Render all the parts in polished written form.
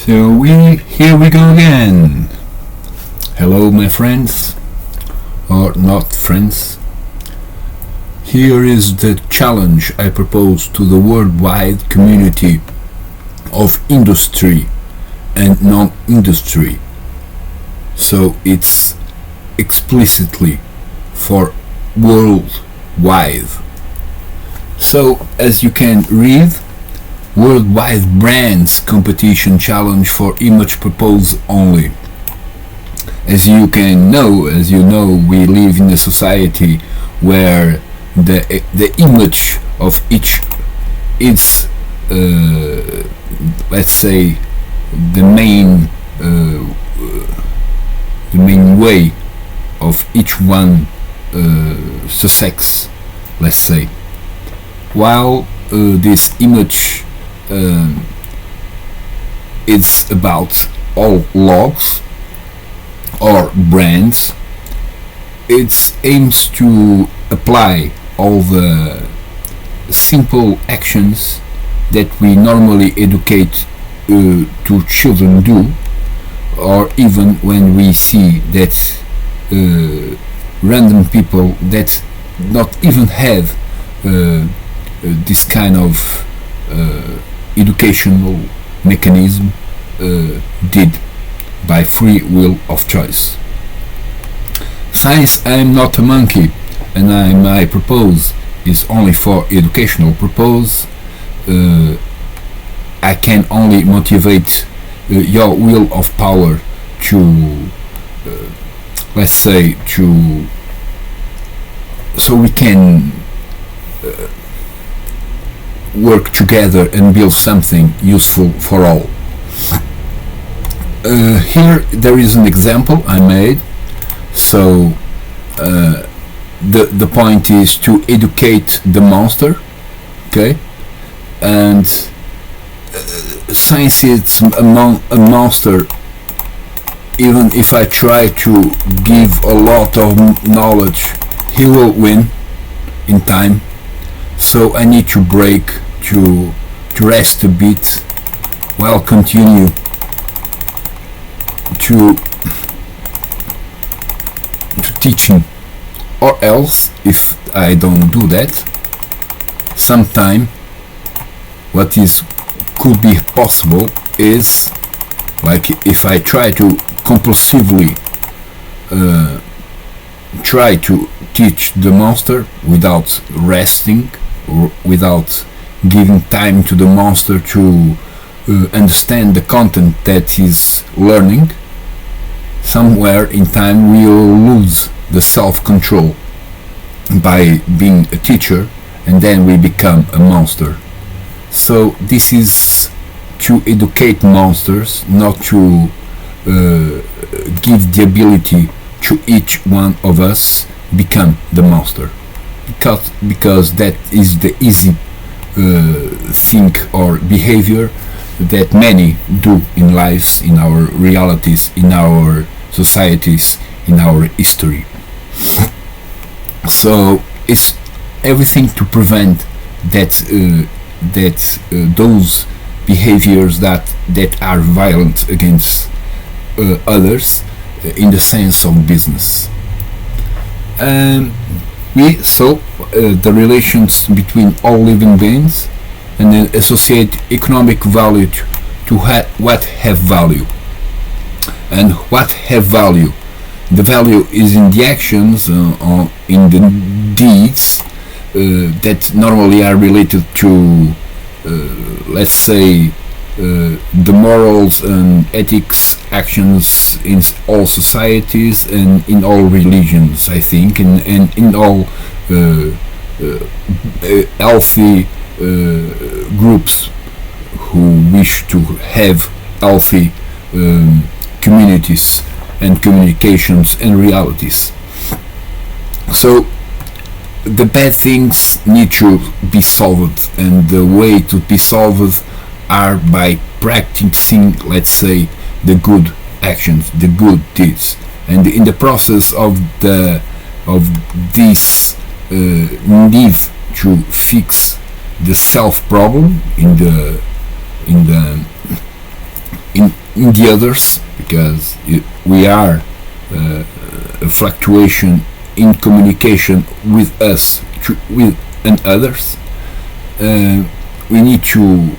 So here we go again. Hello, my friends, or not friends. Here is the challenge I propose to the worldwide community of industry and non-industry. So it's explicitly for worldwide. So as you can read, worldwide brands competition challenge for image purpose only. As you know, we live in a society where the image of each is, let's say, the main way of each one success, let's say. While this image it's about all logs or brands, it aims to apply all the simple actions that we normally educate to children do, or even when we see that random people that not even have this kind of educational mechanism did by free will of choice. Since I am not a monkey and my purpose is only for educational purpose, I can only motivate your will of power to, let's say, so we can work together and build something useful for all. Here there is an example I made. So the point is to educate the monster, okay? And since it's a monster, even if I try to give a lot of knowledge, he will win in time. So I need to break, to rest a bit, while continue to teaching. Or else, if I don't do that, sometime what could be possible is, like, if I try to compulsively try to teach the monster without resting, or without giving time to the monster to understand the content that he's learning, somewhere in time we will lose the self-control by being a teacher, and then we become a monster. So this is to educate monsters, not to give the ability to each one of us become the monster, because that is the easy thing or behavior that many do in lives, in our realities, in our societies, in our history. So it's everything to prevent that those behaviors that are violent against others in the sense of business. The relations between all living beings, and then associate economic value to what have value. And what have value? The value is in the actions, in the deeds that normally are related to, let's say, the morals and ethics actions in all societies and in all religions, I think, and in all healthy groups who wish to have healthy communities and communications and realities. So the bad things need to be solved, and the way to be solved are by practicing, let's say, the good actions, the good deeds, and in the process of this need to fix the self problem in in the others, because we are a fluctuation in communication with us, with and others. We need to,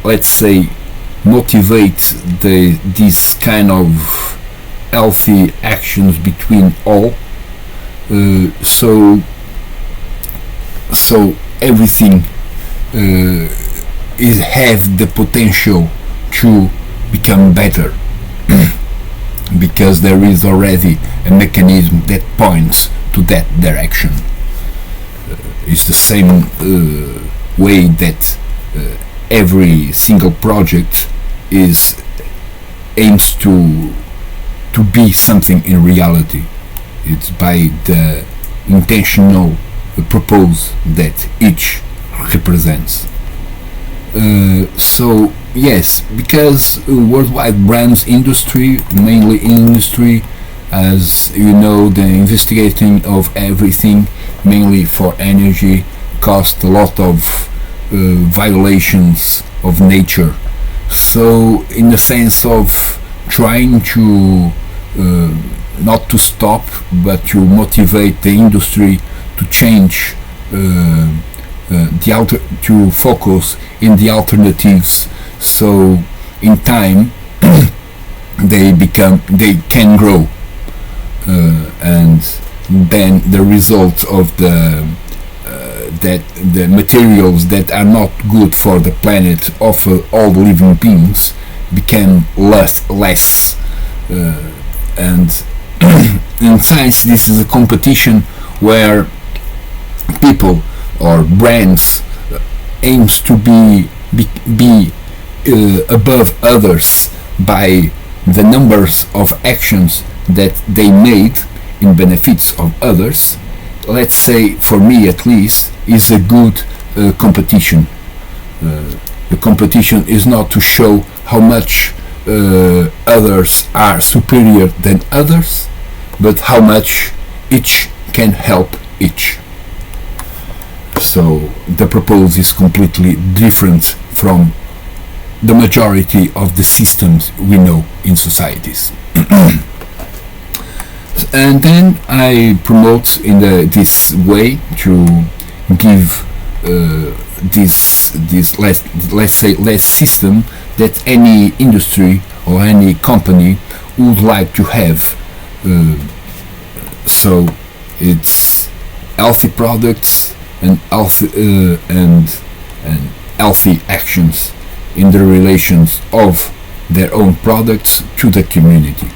let's say, motivate this kind of healthy actions between all, so everything have the potential to become better, because there is already a mechanism that points to that direction. It's the same way that every single project aims to be something in reality. It's by the intentional purpose that each represents. So yes, because worldwide brands industry, mainly industry, as you know, the investigating of everything, mainly for energy, cost a lot of violations of nature. So in the sense of trying to not to stop, but to motivate the industry to change, to focus in the alternatives, so in time they can grow, and then the results of the materials that are not good for the planet of all living beings become less, and in science this is a competition where people or brands aims to be above others by the numbers of actions that they made in benefits of others. Let's say, for me at least, is a good competition. The competition is not to show how much others are superior than others, but how much each can help each. So the proposal is completely different from the majority of the systems we know in societies. And then I promote in this way to give this let's say less system that any industry or any company would like to have. So it's healthy products and healthy actions in the relations of their own products to the community,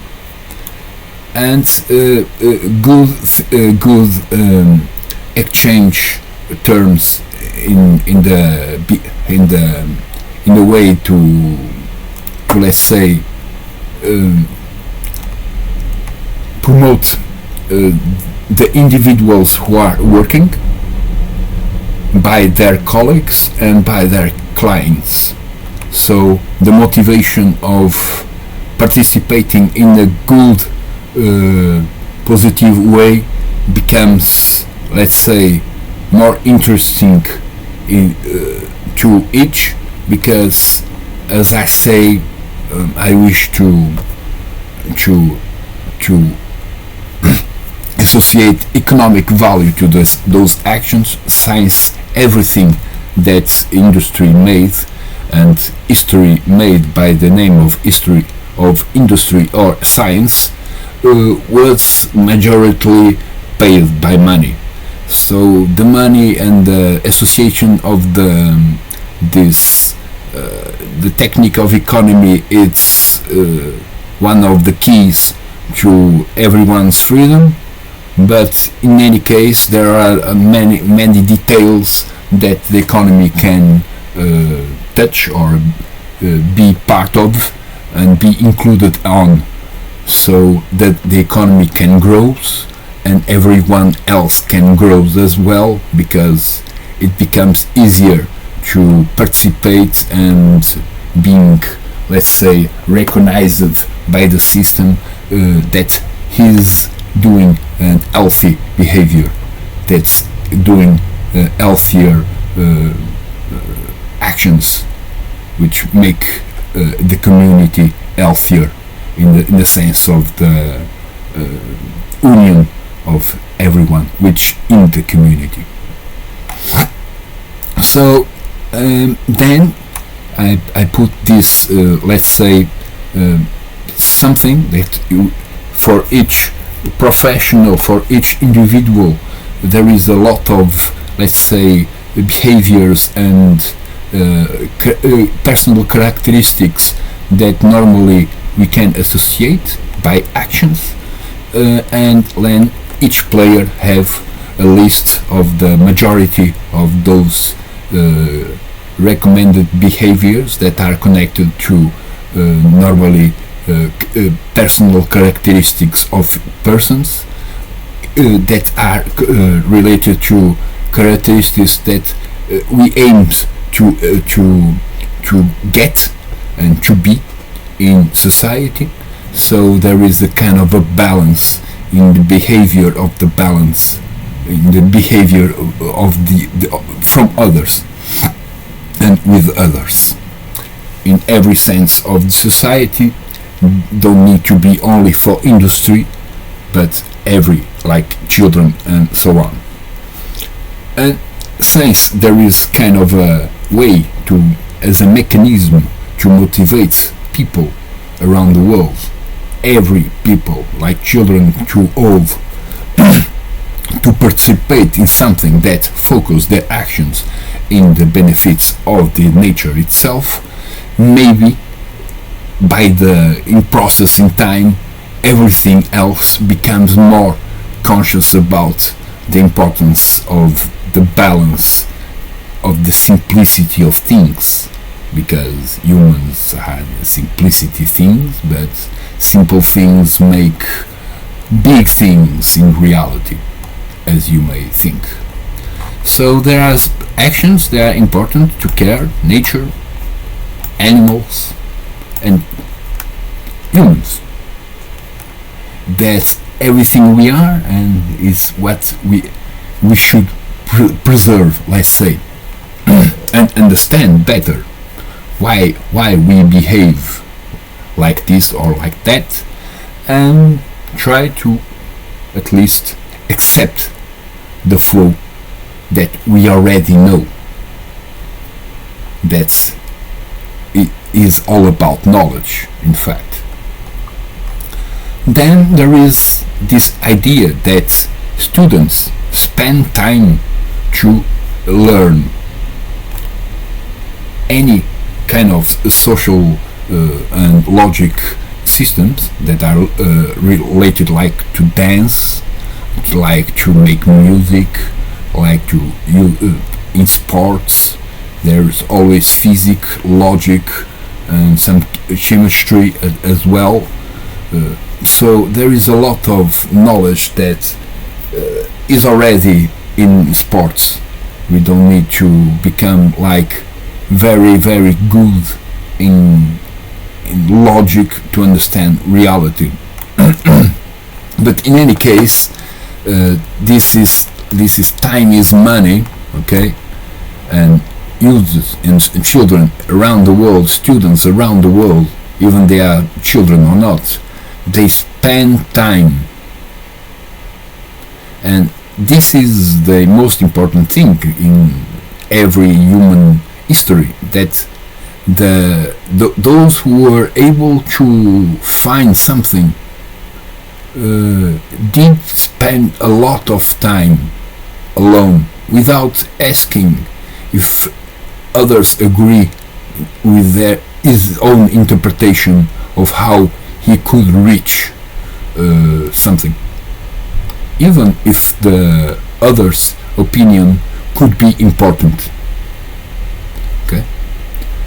and good exchange terms in the way to let's say promote the individuals who are working by their colleagues and by their clients. So the motivation of participating in a good positive way becomes, let's say, more interesting to each, because as I say, I wish to associate economic value to those actions, science, everything that industry made and history made by the name of history of industry or science was majority paid by money. So the money and the association of the technique of economy, it's one of the keys to everyone's freedom. But in any case, there are many details that the economy can touch or be part of and be included on, so that the economy can grow and everyone else can grow as well, because it becomes easier to participate and being, let's say, recognized by the system that he's doing an healthy behavior, that's doing healthier actions which make the community healthier in the sense of the union of everyone which in the community. So then I put this let's say something that for each professional, for each individual, there is a lot of, let's say, behaviors and personal characteristics that normally we can associate by actions, and then each player have a list of the majority of those recommended behaviors that are connected to normally personal characteristics of persons that are related to characteristics that we aim to get and to be in society. So there is a kind of a balance in the behavior of the balance, in the behavior of the from others and with others. In every sense of the society, don't need to be only for industry, but every, like children and so on. And since there is kind of a way to, as a mechanism to motivate people around the world, every people, like children to old, to participate in something that focus their actions in the benefits of the nature itself, maybe in process in time everything else becomes more conscious about the importance of the balance of the simplicity of things, because humans are simplicity things, but simple things make big things in reality, as you may think. So there are actions that are important to care, nature, animals, and humans. That's everything we are, and is what we should preserve, let's say, and understand better why we behave like this or like that, and try to at least accept the flow that we already know. That's it is all about knowledge, in fact. Then there is this idea that students spend time to learn any kind of social and logic systems that are related, like to dance, like to make music, like to in sports. There's always physics, logic, and some chemistry as well. So there is a lot of knowledge that is already in sports. We don't need to become like very, very good in logic to understand reality. But in any case, this is time is money, okay? And users and children around the world, students around the world, even they are children or not, they spend time. And this is the most important thing in every human history, that those who were able to find something did spend a lot of time alone without asking if others agree with his own interpretation of how he could reach something, even if the other's opinion could be important. Okay,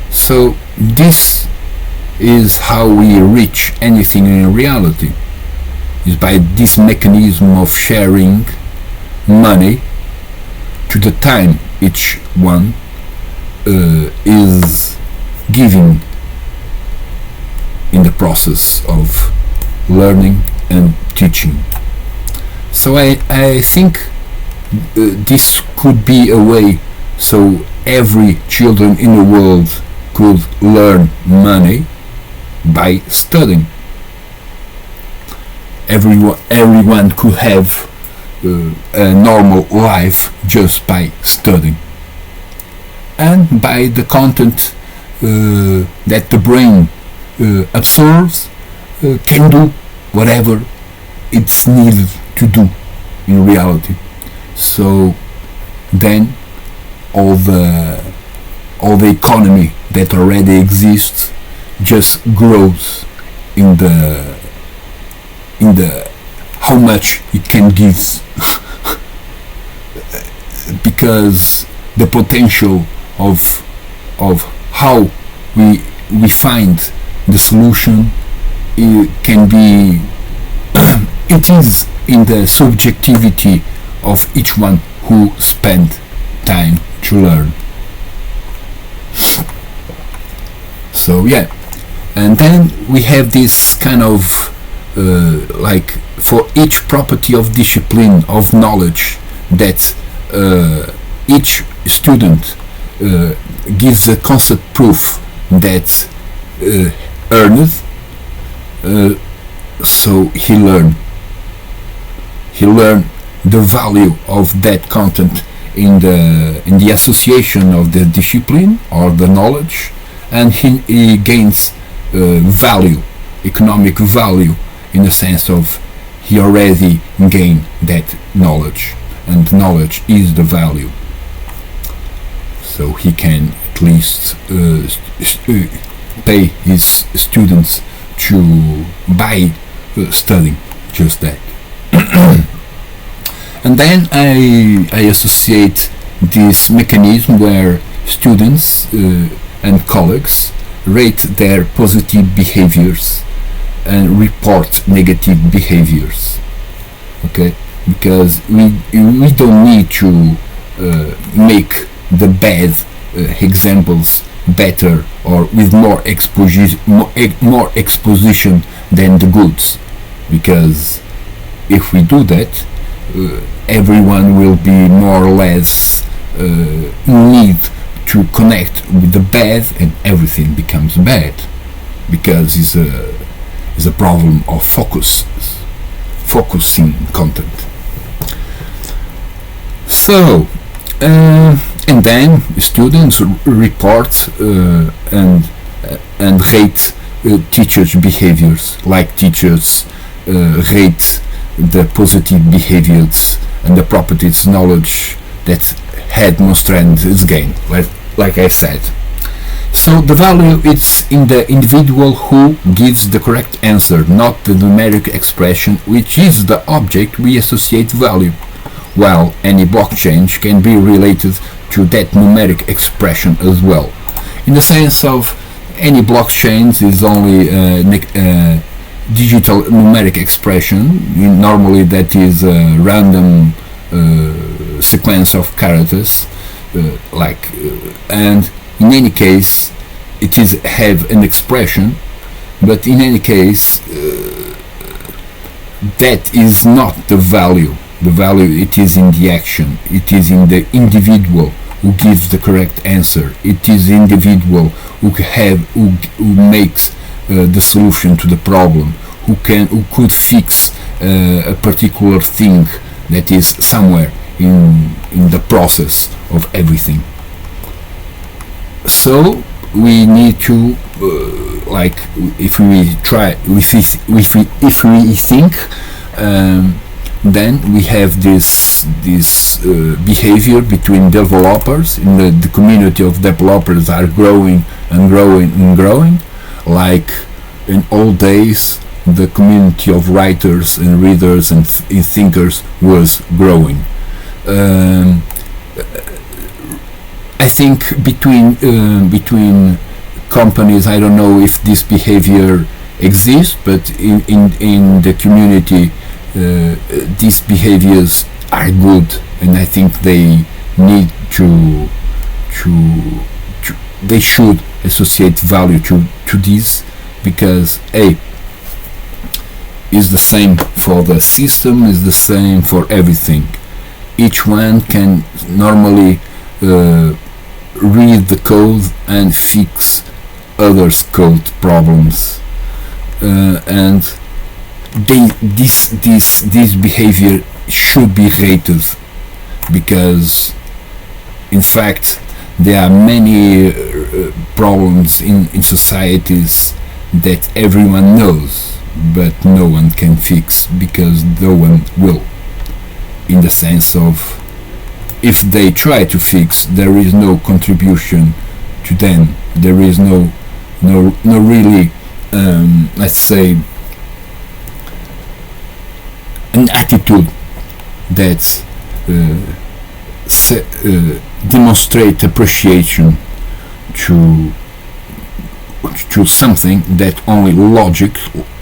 so this is how we reach anything in reality, is by this mechanism of sharing money to the time each one is giving in the process of learning and teaching. So I think this could be a way so every children in the world could learn money by studying. Everyone could have a normal life just by studying, and by the content that the brain absorbs, can do whatever it's needed to do in reality. So then all the economy that already exists just grows in the how much it can give, because the potential of how we find the solution, it can be it is in the subjectivity of each one who spend time to learn. So yeah, and then we have this kind of like for each property of discipline of knowledge that each student gives a constant proof that earned, so he learned the value of that content in the association of the discipline or the knowledge, and he gains value, economic value, in the sense of he already gained that knowledge, and knowledge is the value. So he can at least pay his students to buy studying just that. And then I associate this mechanism where students and colleagues rate their positive behaviors and report negative behaviors. Okay, because we don't need to make the bad examples better or with more exposition than the goods, because if we do that, everyone will be more or less need to connect with the bad, and everything becomes bad, because it's a problem of focusing content. So and then students report and rate teachers' behaviors, like teachers rate the positive behaviors and the properties knowledge that had most strength is gained, like I said. So the value is in the individual who gives the correct answer, not the numeric expression, which is the object we associate value, while any blockchain can be related to that numeric expression as well. In the sense of any blockchain is only digital numeric expression, normally that is a random sequence of characters, and in any case it is have an expression, but in any case that is not the value. The value, it is in the action, it is in the individual who gives the correct answer, it is the individual who makes the solution to the problem, who could fix a particular thing that is somewhere in the process of everything. So we need to if we think, then we have this behavior between developers. In the community of developers are growing and growing and growing, like in old days the community of writers and readers and thinkers was growing. I think between companies, I don't know if this behavior exists, but in the community these behaviors are good, and I think they need to they should associate value to this, because is the same for the system, is the same for everything. Each one can normally read the code and fix others code problems, and this behavior should be hated, because in fact there are many problems in societies that everyone knows but no one can fix, because no one will, in the sense of, if they try to fix, there is no contribution to them, there is no really let's say an attitude that demonstrate appreciation to something that only logic,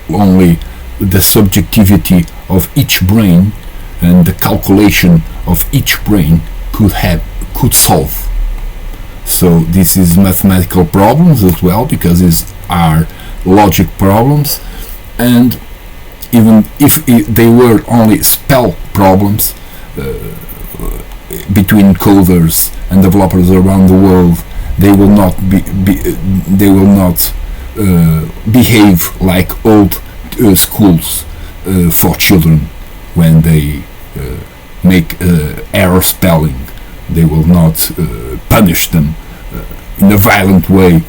only the subjectivity of each brain and the calculation of each brain could solve. So this is mathematical problems as well, because these are logic problems, and even if they were only spell problems between coders and developers around the world, they will not behave like old schools for children when they make error spelling. They will not punish them in a violent way,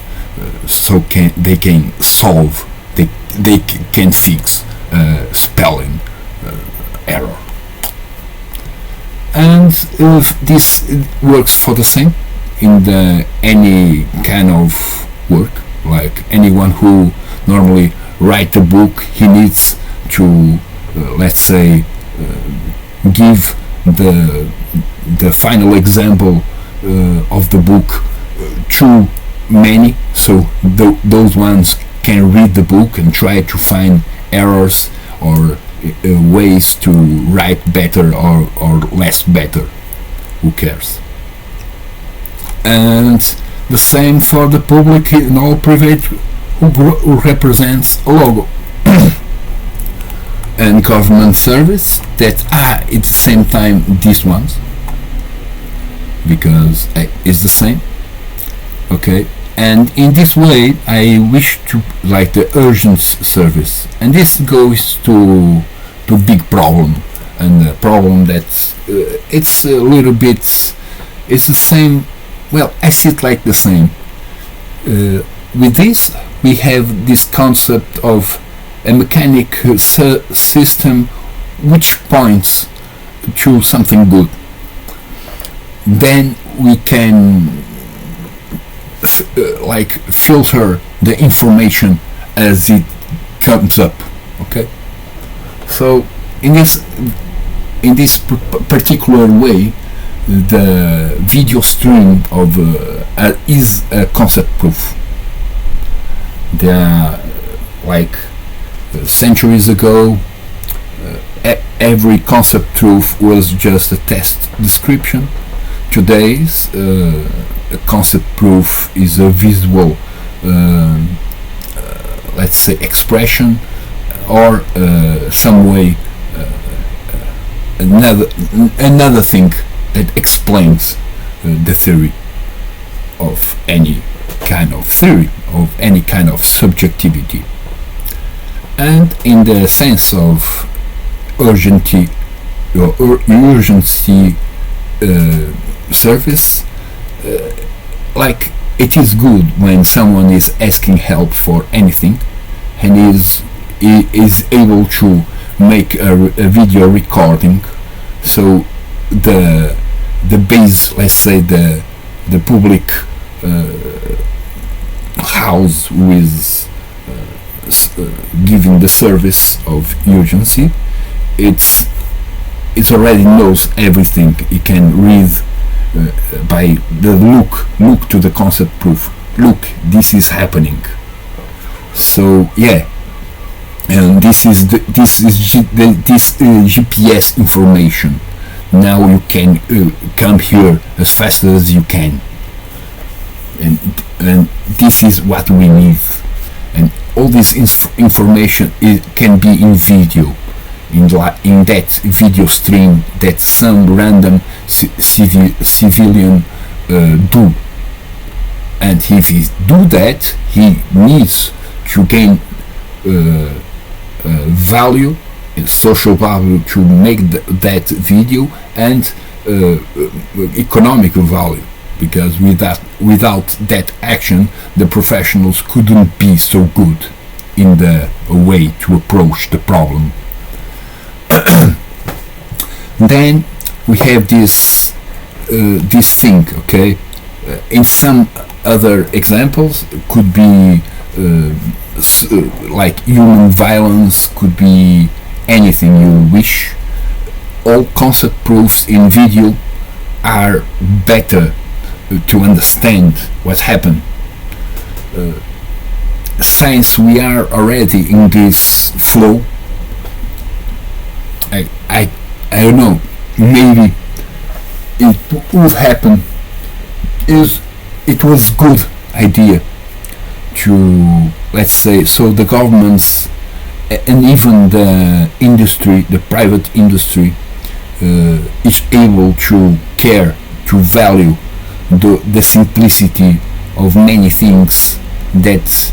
so they can solve, they can fix spelling error. And this works for the same in any kind of work. Like anyone who normally write a book, he needs to let's say give the final example of the book to many, so those ones can read the book and try to find errors or ways to write better or less better. Who cares? And the same for the public and all private who represents a logo. And government service that are at the same time these ones, because it's the same. Okay, and in this way I wish to like the urgent service, and this goes to big problem, and a problem that it's a little bit, it's the same. Well, I see it like the same. With this we have this concept of a mechanic system which points to something good. Then we can like filter the information as it comes up. Okay, so in this particular way, the video stream of is a concept proof. There are like centuries ago, every concept proof was just a test description. Today's a concept proof is a visual let's say expression, or some way another thing that explains the theory of any kind of theory, of any kind of subjectivity. And in the sense of urgency service, like it is good when someone is asking help for anything and is able to make a video recording, so the base, let's say the public house who is giving the service of urgency, it's already knows everything. It can read by the look to the concept proof. Look, this is happening. So yeah, and this is GPS information. Now you can come here as fast as you can, and this is what we need. And all this information can be in video, in that video stream that some random civilian do, and if he do that, he needs to gain value, social value, to make that video, and economic value, because without that action the professionals couldn't be so good in the way to approach the problem. Then we have this thing, okay? In some other examples, could be like human violence, could be anything you wish. All concept proofs in video are better to understand what happened. Since we are already in this flow, I don't know, maybe it would happen. It was good idea to, let's say, so the governments and even the industry, the private industry, is able to care, to value the simplicity of many things, that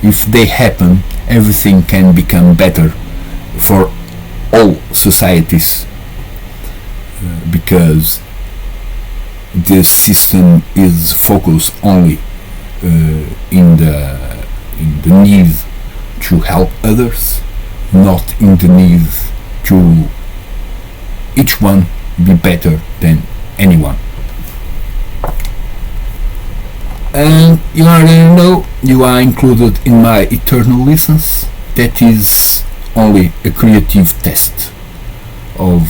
if they happen, everything can become better for all societies, because this system is focused only in the need to help others, not in the need to each one be better than anyone. And you already know, you are included in my eternal license. That is only a creative test of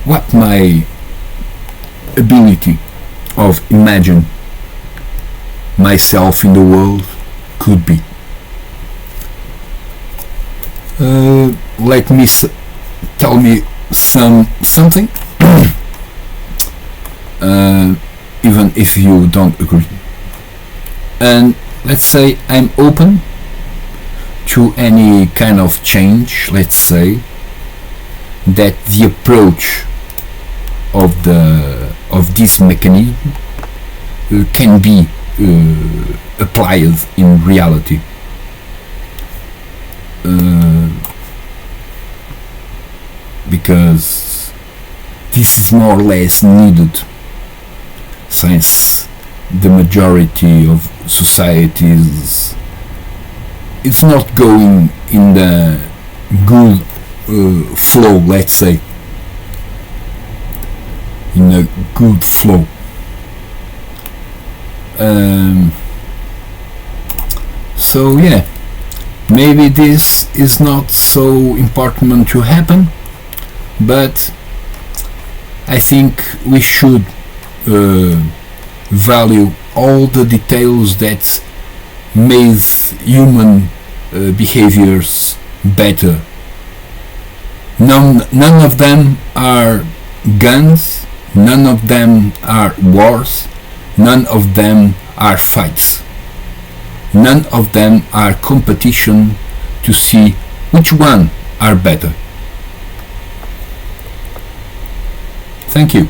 what my ability of imagine myself in the world could be. Let me tell me something, even if you don't agree. And let's say I'm open to any kind of change. Let's say that the approach of this mechanism can be applied in reality. Because this is more or less needed, since the majority of societies it's not going in the good flow, let's say, in a good flow. So yeah, maybe this is not so important to happen, but I think we should value all the details that made human behaviors better. None of them are guns, none of them are wars, none of them are fights, none of them are competition to see which one are better. Thank you.